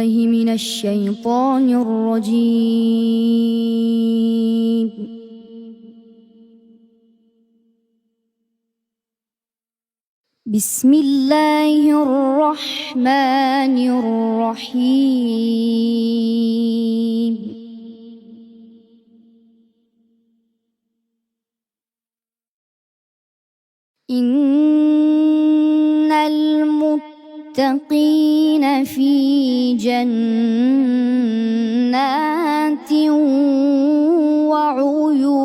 بالله من الشيطان الرجيم. بسم الله الرحمن الرحيم. إن المتقين في جنات وعيون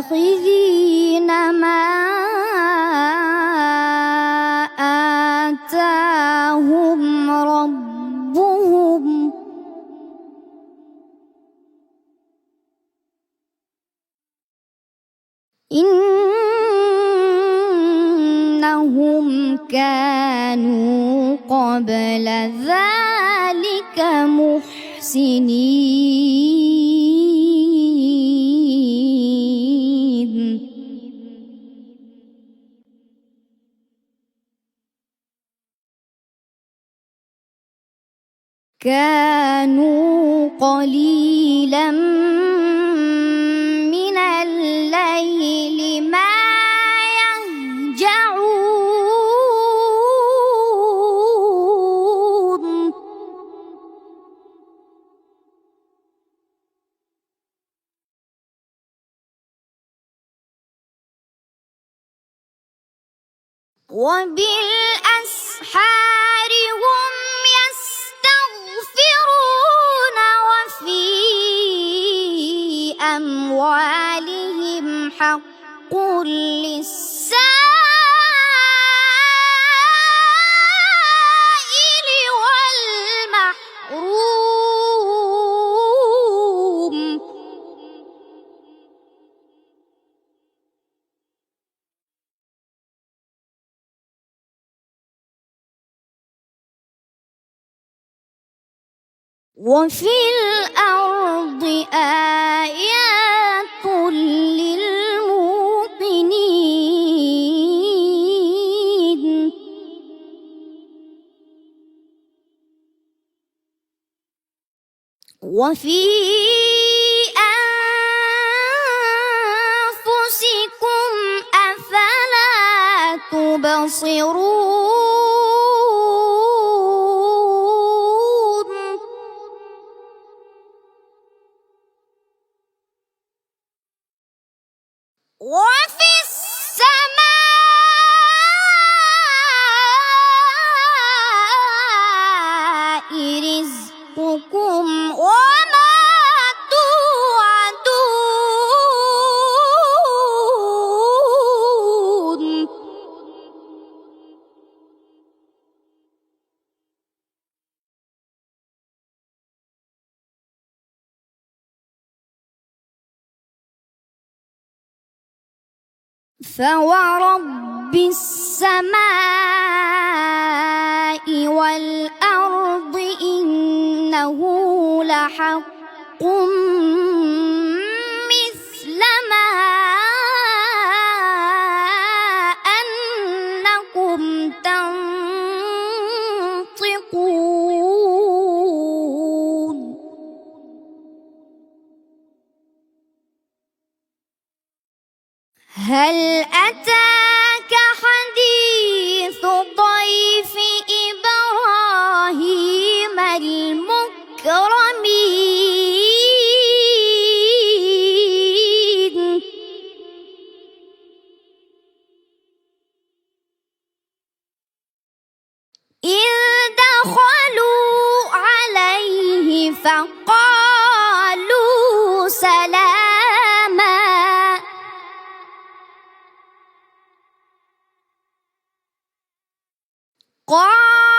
آخذين ما آتاهم ربهم إنهم كانوا قبل ذلك محسنين كانوا قليلا من الليل ما يهجعون وبالأسحار هم يستغفرون وفي أموالهم حق للسائل والمحروم وفي الأرض آيات للموقنين وفي أنفسكم أفلا تبصرون وفي السماء رزقكم وما توعدون فورب السماء والأرض إنه لحق مثل ما أنكم تنطقون هل أتاك حديث ضيف إبراهيم المكرمين إذ دخلوا عليه فقالوا سلاما قال